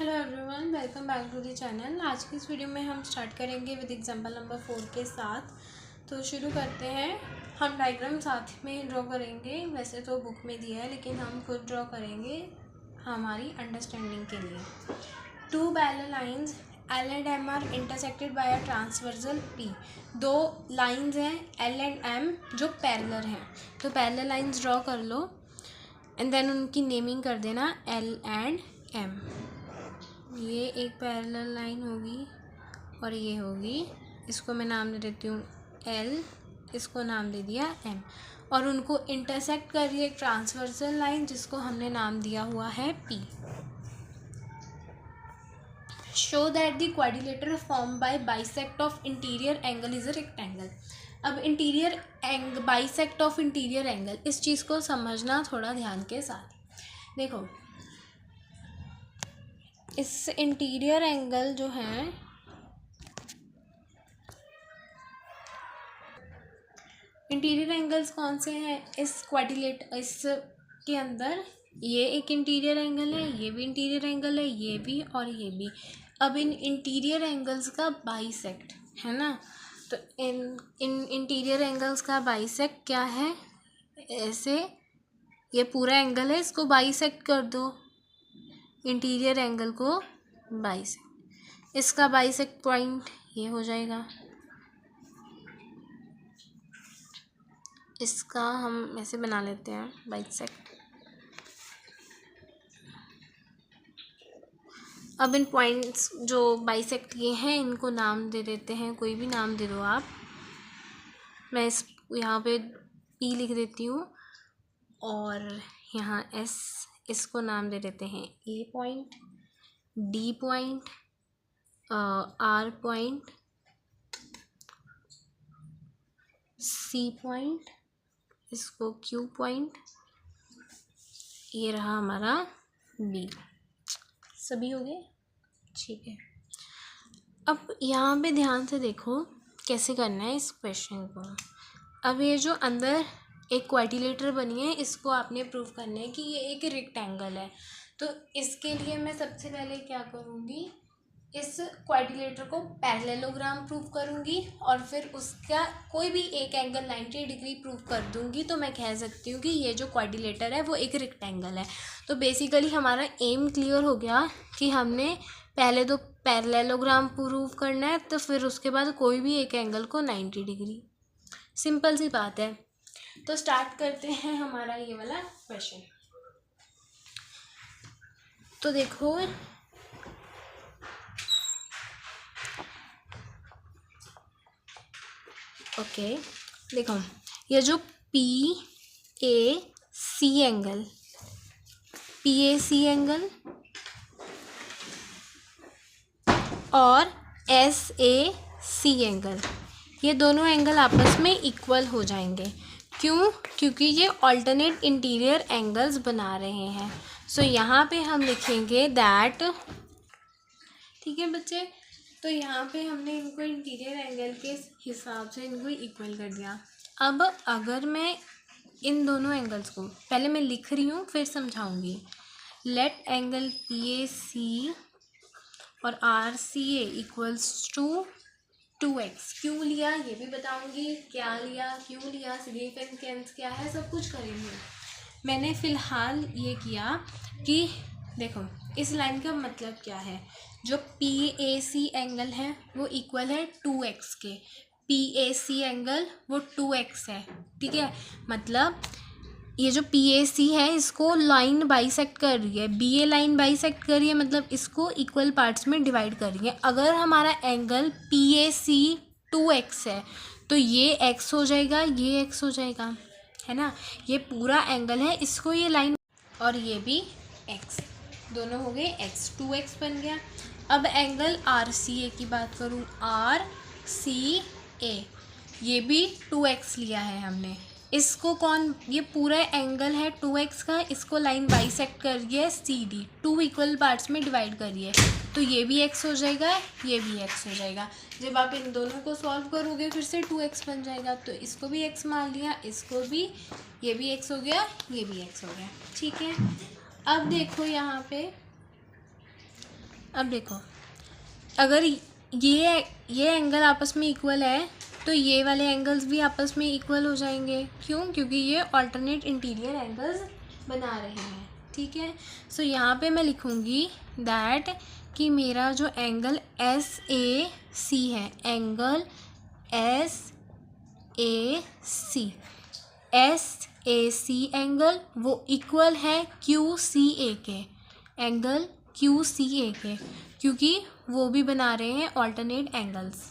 Hello everyone, welcome back to the channel. आज की इस वीडियो में हम स्टार्ट करेंगे विद एग्जांपल नंबर 4 के साथ। तो शुरू करते हैं। हम डायग्राम साथ में ड्रॉ करेंगे, वैसे तो बुक में दिया है लेकिन हम खुद ड्रॉ करेंगे हमारी अंडरस्टैंडिंग के लिए। Two parallel lines L and M are intersected by a transversal P. दो लाइंस हैं एल एंड एम जो पैरेलल हैं, तो पैरेलल लाइंस ड्रॉ कर लो एंड देन उनकी नेमिंग कर देना एल एंड एम। ये एक पैरेलल लाइन होगी और ये होगी, इसको मैं नाम दे देती हूँ एल, इसको नाम दे दिया एम, और उनको इंटरसेक्ट कर रही है एक ट्रांसवर्सल लाइन जिसको हमने नाम दिया हुआ है P. Show that the quadrilateral form by bisect of interior angle is a rectangle. अब interior bisect of interior angle, इस चीज़ को समझना थोड़ा ध्यान के साथ। देखो, इस इंटीरियर एंगल जो है, इंटीरियर एंगल्स कौन से हैं इस क्वाड्रिलेटरल, इसके अंदर ये एक इंटीरियर एंगल है, ये भी इंटीरियर एंगल है, ये भी और ये भी। अब इन इंटीरियर एंगल्स का बाइसेक्ट है ना, तो इन इंटीरियर एंगल्स का बाइसेक्ट क्या है, ऐसे ये पूरा एंगल है, इसको बाइसेक्ट कर दो, इंटीरियर एंगल को बाइसेक्ट, इसका बाइसेक्ट पॉइंट ये हो जाएगा, इसका हम ऐसे बना लेते हैं बाइसेक्ट। अब इन पॉइंट्स जो बाइसेक्ट ये हैं इनको नाम दे देते हैं, कोई भी नाम दे दो आप। मैं इस यहाँ पे पी लिख देती हूँ और यहाँ एस, इसको नाम दे देते हैं A point, D point, R point, C point, इसको क्यू पॉइंट, ये रहा हमारा बी। सभी हो गए, ठीक है। अब यहाँ पे ध्यान से देखो कैसे करना है इस क्वेश्चन को। अब ये जो अंदर एक क्वाड्रिलेटर बनी है, इसको आपने प्रूव करना है कि ये एक रेक्टेंगल है। तो इसके लिए मैं सबसे पहले क्या करूँगी, इस क्वाड्रिलेटर को पैरेललोग्राम प्रूव करूँगी और फिर उसका कोई भी एक एंगल 90 डिग्री प्रूव कर दूँगी, तो मैं कह सकती हूँ कि ये जो क्वाड्रिलेटर है वो एक रेक्टेंगल है। तो बेसिकली हमारा एम क्लियर हो गया कि हमने पहले तो पैरेललोग्राम प्रूव करना है, तो फिर उसके बाद कोई भी एक एंगल को 90 डिग्री। सिंपल सी बात है। तो स्टार्ट करते हैं हमारा ये वाला क्वेश्चन। तो देखो, ओके, देखो ये जो P A C angle, P A C angle और एस ए सी एंगल, ये दोनों एंगल आपस में इक्वल हो जाएंगे। क्यों? क्योंकि ये ऑल्टरनेट इंटीरियर एंगल्स बना रहे हैं। सो यहाँ पे हम लिखेंगे दैट, ठीक है बच्चे, तो यहाँ पे हमने इनको इंटीरियर एंगल के हिसाब से इनको इक्वल कर दिया। अब अगर मैं इन दोनों एंगल्स को, पहले मैं लिख रही हूँ फिर समझाऊंगी। Let angle P A C और R C A equals to 2x। क्यों लिया ये भी बताऊंगी, क्या लिया, क्यों लिया, सिग्निफिकेंस क्या है, सब कुछ करेंगे। मैंने फ़िलहाल ये किया कि देखो इस लाइन का मतलब क्या है, जो पी ए सी एंगल है वो इक्वल है 2x के, पी ए सी एंगल वो 2x है, ठीक है। मतलब ये जो पी ए सी है इसको लाइन बाइसेक्ट कर रही है, बी ए लाइन बाइसेक्ट कर रही है, मतलब इसको इक्वल पार्ट्स में डिवाइड कर रही है। अगर हमारा angle P A C 2x है तो ये x हो जाएगा, ये x हो जाएगा, है ना। ये पूरा एंगल है, इसको ये लाइन, और ये भी x, दोनों हो गए x, 2x बन गया। अब एंगल आर सी ए की बात करूँ, आर सी ए, ये भी 2x लिया है हमने। इसको कौन, ये पूरा एंगल है 2x का, इसको लाइन बाइसेक्ट कर रही है सी डी, 2 इक्वल पार्ट्स में डिवाइड कर रही है, तो ये भी x हो जाएगा, ये भी x हो जाएगा। जब आप इन दोनों को सॉल्व करोगे फिर से 2x बन जाएगा, तो इसको भी x मान लिया, इसको भी, ये भी x हो गया, ये भी x हो गया, ठीक है। अब देखो यहाँ पे अब देखो, अगर ये एंगल आपस में इक्वल है तो ये वाले एंगल्स भी आपस में इक्वल हो जाएंगे। क्यों? क्योंकि ये अल्टरनेट इंटीरियर एंगल्स बना रहे हैं। ठीक है, सो यहाँ पे मैं लिखूँगी दैट कि मेरा जो एंगल SAC है, एंगल SAC एंगल वो इक्वल है QCA के, एंगल QCA के, क्योंकि वो भी बना रहे हैं alternate angles,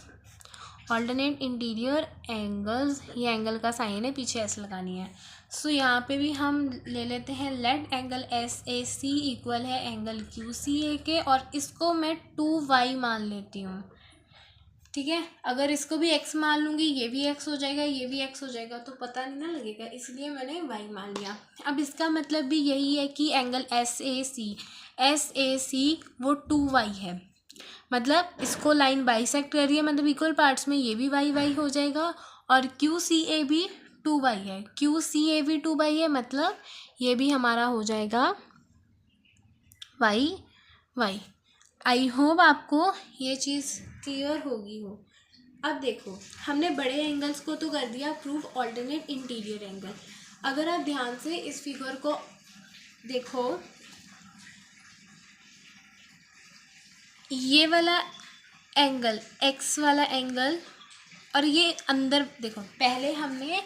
alternate interior angles. ये एंगल का साइन है, पीछे एस लगानी है। सो यहाँ पे भी हम ले लेते हैं लेट एंगल SAC इक्वल है एंगल QCA के, और इसको मैं 2y मान लेती हूँ। ठीक है, अगर इसको भी x मान लूँगी, ये भी x हो जाएगा, ये भी x हो जाएगा, तो पता नहीं ना लगेगा, इसलिए मैंने y मान लिया। अब इसका मतलब भी यही है कि एंगल SAC वो 2y है, मतलब इसको लाइन बाइसेक्ट कर रही है, मतलब इक्वल पार्ट्स में, ये भी y हो जाएगा, और QCA भी 2y है, QCA भी 2y है, मतलब ये भी हमारा हो जाएगा y। आई होप आपको ये चीज़ क्लियर होगी हो। अब देखो, हमने बड़े एंगल्स को तो कर दिया प्रूव अल्टरनेट इंटीरियर एंगल। अगर आप ध्यान से इस फिगर को देखो, ये वाला एंगल, x वाला एंगल, और ये अंदर देखो, पहले हमने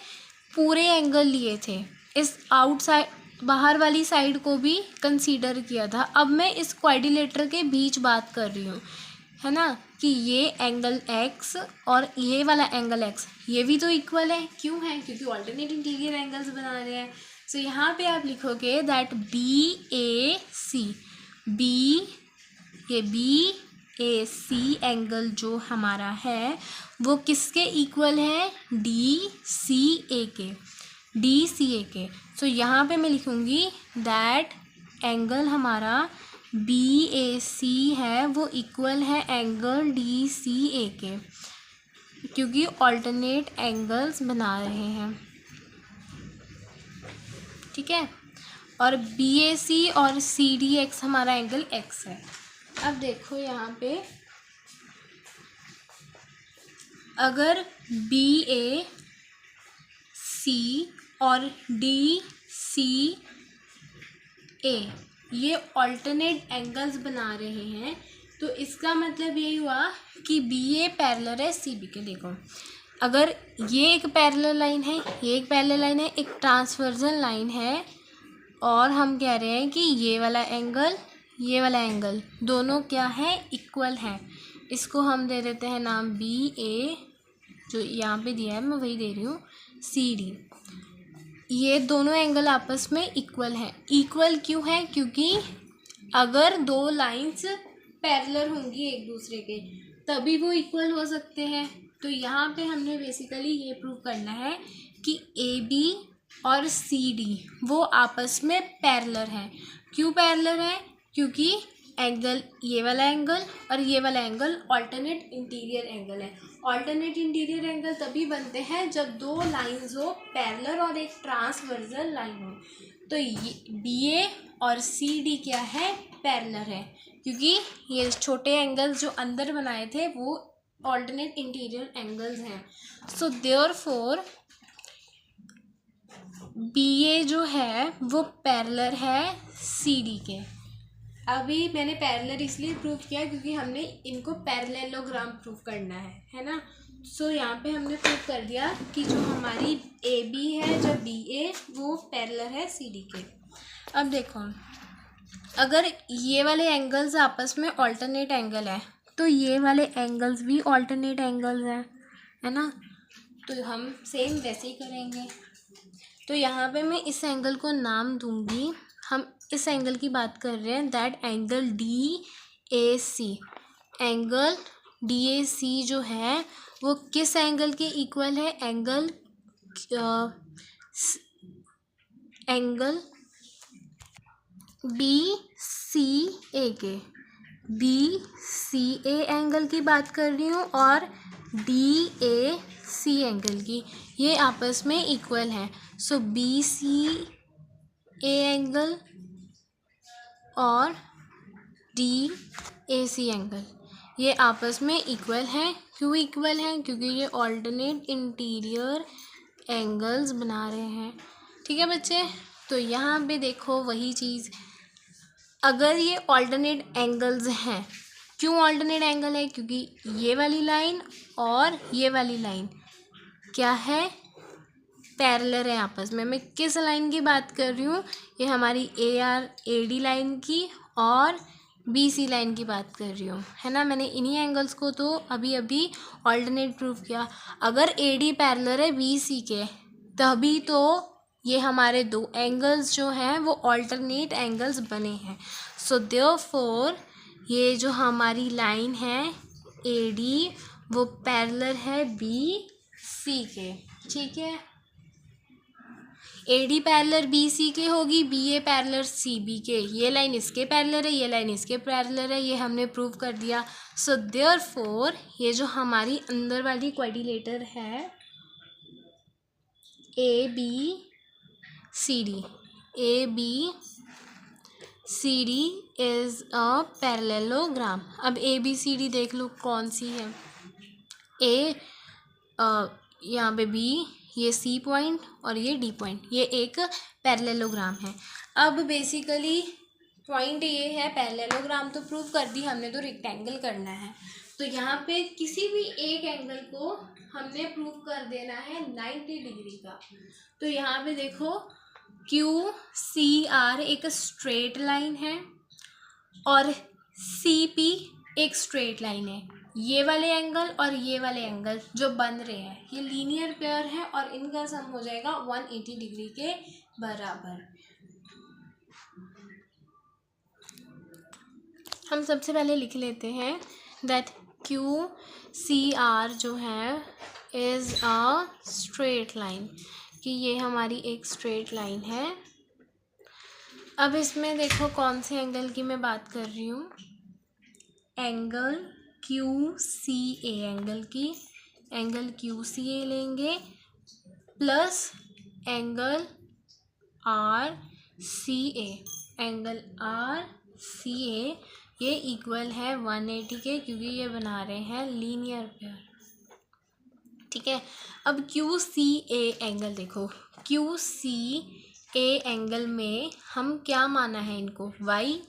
पूरे एंगल लिए थे, इस आउटसाइड बाहर वाली साइड को भी कंसीडर किया था। अब मैं इस क्वाड्रिलेटरल के बीच बात कर रही हूँ, है ना, कि ये एंगल x और ये वाला एंगल x, ये भी तो इक्वल है। क्यों है? क्योंकि अल्टरनेट इंटीरियर एंगल्स बना रहे हैं। सो यहाँ पे आप लिखोगे दैट BAC एंगल जो हमारा है वो किसके इक्वल है? DCA के। सो यहाँ पे मैं लिखूँगी दैट एंगल हमारा BAC है वो इक्वल है एंगल DCA के, क्योंकि अल्टरनेट एंगल्स बना रहे हैं। ठीक है, और BAC और CDX हमारा एंगल x है। अब देखो यहाँ पे, अगर BAC और DCA ये अल्टरनेट एंगल्स बना रहे हैं, तो इसका मतलब यही हुआ कि BA पैरेलल है CB के। देखो, अगर ये एक पैरेलल लाइन है, ये एक पैरेलल लाइन है, एक ट्रांसवर्जन लाइन है, और हम कह रहे हैं कि ये वाला एंगल दोनों क्या है? इक्वल है। इसको हम दे देते हैं नाम BA, जो यहाँ पे दिया है मैं वही दे रही हूँ, CD। ये दोनों एंगल आपस में इक्वल हैं। इक्वल क्यों है? क्योंकि अगर दो लाइंस पैरेलल होंगी एक दूसरे के तभी वो इक्वल हो सकते हैं। तो यहाँ पे हमने बेसिकली ये प्रूव करना है कि AB और CD वो आपस में पैरेलल हैं। क्यों पैरेलल हैं? क्योंकि एंगल, ये वाला एंगल और ये वाला एंगल अल्टरनेट इंटीरियर एंगल है। अल्टरनेट इंटीरियर एंगल तभी बनते हैं जब दो लाइंस हो पैरेलल और एक ट्रांसवर्सल लाइन हो। तो ये BA और CD क्या है? पैरेलल है, क्योंकि ये छोटे एंगल्स जो अंदर बनाए थे वो अल्टरनेट इंटीरियर एंगल्स हैं। सो देयरफॉर BA जो है वो पैरेलल है CD के। अभी मैंने पैरेलल इसलिए प्रूव किया क्योंकि हमने इनको पैरेललोग्राम प्रूव करना है ना। सो यहाँ पे हमने प्रूव कर दिया कि जो हमारी AB है, जो BA वो पैरेलल है CD के। अब देखो, अगर ये वाले एंगल्स आपस में अल्टरनेट एंगल है तो ये वाले एंगल्स भी अल्टरनेट एंगल्स हैं, है ना। तो हम सेम वैसे ही करेंगे। तो यहाँ पे मैं इस एंगल को नाम दूंगी, हम इस एंगल की बात कर रहे हैं, that angle DAC। Angle DAC जो है वो किस एंगल के इक्वल है? एंगल BCA के। BCA एंगल की बात कर रही हूँ और DAC एंगल की, ये आपस में इक्वल हैं। सो BCA एंगल और DAC AC एंगल, ये आपस में इक्वल हैं। क्यों इक्वल हैं? क्योंकि ये ऑल्टरनेट इंटीरियर एंगल्स बना रहे हैं। ठीक है बच्चे, तो यहाँ पे देखो वही चीज़, अगर ये ऑल्टरनेट एंगल्स हैं, क्यों ऑल्टरनेट एंगल है? क्योंकि ये वाली लाइन और ये वाली लाइन क्या है? पैरेलल है आपस में। मैं किस लाइन की बात कर रही हूँ? ये हमारी AD लाइन की और BC लाइन की बात कर रही हूँ, है ना। मैंने इन्हीं एंगल्स को तो अभी अभी ऑल्टरनेट प्रूफ किया। अगर AD पैरेलल है BC के, तभी तो ये हमारे दो एंगल्स जो हैं वो ऑल्टरनेट एंगल्स बने हैं। सो देयरफॉर ये जो हमारी लाइन है AD वो पैरेलल है BC के। ठीक है, AD पैरेलल BC के होगी, BA पैरेलल CB के। ये लाइन इसके पैरेलल है, ये लाइन इसके पैरेलल है, ये हमने प्रूव कर दिया। सो देयरफॉर ये जो हमारी अंदर वाली क्वाड्रिलेटर है ABCD इज़ अ पैरेललोग्राम। अब ABCD देख लो कौन सी है। यहाँ पे B, ये C पॉइंट और ये D पॉइंट, ये एक पैरेललोग्राम है। अब बेसिकली पॉइंट ये है, पैरेललोग्राम तो प्रूव कर दी हमने, तो रेक्टेंगल करना है। तो यहाँ पे किसी भी एक एंगल को हमने प्रूव कर देना है 90 डिग्री का। तो यहाँ पे देखो QCR एक स्ट्रेट लाइन है और CP एक स्ट्रेट लाइन है। ये वाले एंगल और ये वाले एंगल जो बन रहे हैं ये लीनियर पेयर है और इनका सम हो जाएगा 180 डिग्री के बराबर। हम सबसे पहले लिख लेते हैं दैट QCR जो है इज़ अ स्ट्रेट लाइन, कि ये हमारी एक स्ट्रेट लाइन है। अब इसमें देखो कौन से एंगल की मैं बात कर रही हूँ, एंगल QCA एंगल की। एंगल QCA लेंगे plus angle RCA, angle RCA ये इक्वल है 180 के, क्योंकि ये बना रहे हैं लीनियर पेयर। ठीक है, अब QCA एंगल देखो, QCA एंगल में हम क्या माना है इनको, y।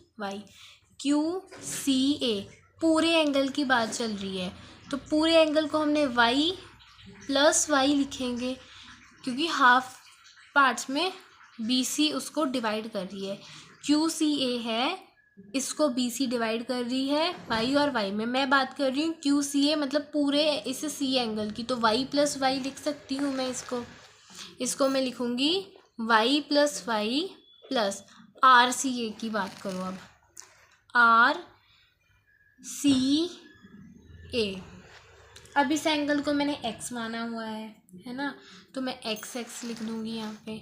QCA पूरे एंगल की बात चल रही है, तो पूरे एंगल को हमने y प्लस y लिखेंगे, क्योंकि हाफ पार्ट्स में BC उसको डिवाइड कर रही है। QCA है, इसको BC डिवाइड कर रही है y और y में। मैं बात कर रही हूँ QCA मतलब पूरे इस C एंगल की, तो y प्लस y लिख सकती हूँ मैं इसको मैं लिखूँगी y plus y plus RCA की बात करो अब, RCA। अब इस एंगल को मैंने x माना हुआ है ना, तो मैं x लिख दूँगी यहाँ पे,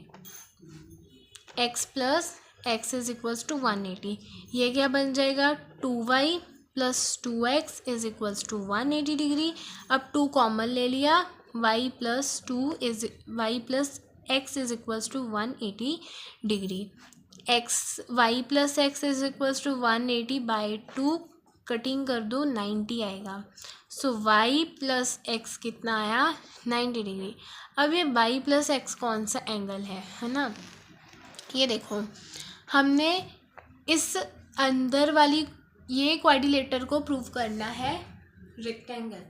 x plus x is equals to 180। ये क्या बन जाएगा, 2y plus 2x is equals to 180 degree. अब 2 कॉमन ले लिया, y plus x is equals to 180 degree. y plus x is equals to 180 by 2 cutting कर दो 90 आएगा। सो y प्लस x कितना आया, 90 डिग्री। अब ये y प्लस x कौन सा एंगल है ना, ये देखो हमने इस अंदर वाली ये क्वाड्रिलेटर को प्रूव करना है रेक्टेंगल,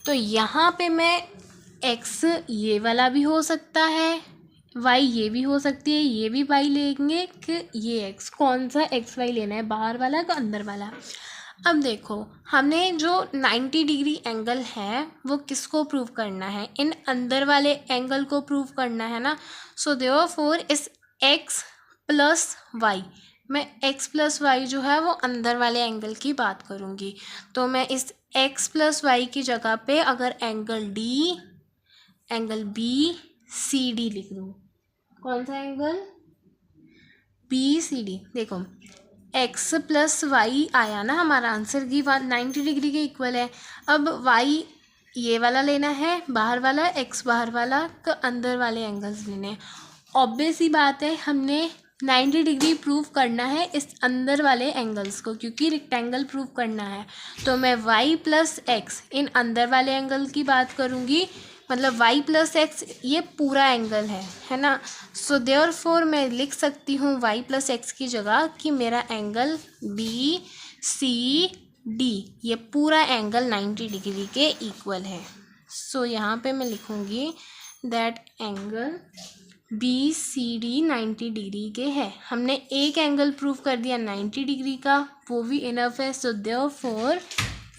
तो यहाँ पे मैं x ये वाला भी हो सकता है, y ये भी हो सकती है, ये भी y लेंगे कि ये x, कौन सा x y लेना है, बाहर वाला का अंदर वाला। अब देखो हमने जो 90 डिग्री एंगल है वो किसको प्रूव करना है, इन अंदर वाले एंगल को प्रूव करना है ना। सो देयरफॉर इस x प्लस y, मैं x प्लस वाई जो है वो अंदर वाले एंगल की बात करूँगी, तो मैं इस x प्लस वाई की जगह पे अगर एंगल BCD लिख दूँ, कौन सा एंगल, BCD। देखो x प्लस वाई आया ना हमारा आंसर की बात, 90 डिग्री के इक्वल है। अब y ये वाला लेना है बाहर वाला, x बाहर वाला का अंदर वाले एंगल्स लेने हैं। ऑब्वियस ही बात है, हमने 90 डिग्री प्रूव करना है इस अंदर वाले एंगल्स को, क्योंकि रेक्टेंगल प्रूव करना है। तो मैं y प्लस एक्स इन अंदर वाले एंगल की बात करूँगी, मतलब y प्लस एक्स ये पूरा एंगल है ना। सो देयरफॉर मैं लिख सकती हूँ y प्लस एक्स की जगह कि मेरा एंगल बी सी डी ये पूरा एंगल 90 डिग्री के इक्वल है। सो यहाँ पे मैं लिखूँगी that angle B C D 90 degree के है। हमने एक एंगल प्रूव कर दिया 90 डिग्री का, वो भी इनफ है। सो देयरफॉर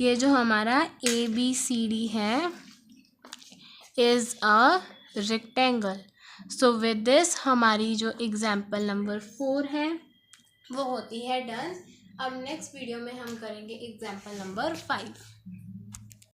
ये जो हमारा ए बी सी डी है is a rectangle. So with this हमारी जो एग्जाम्पल नंबर 4 है वो होती है डन। अब नेक्स्ट वीडियो में हम करेंगे एग्जाम्पल नंबर 5।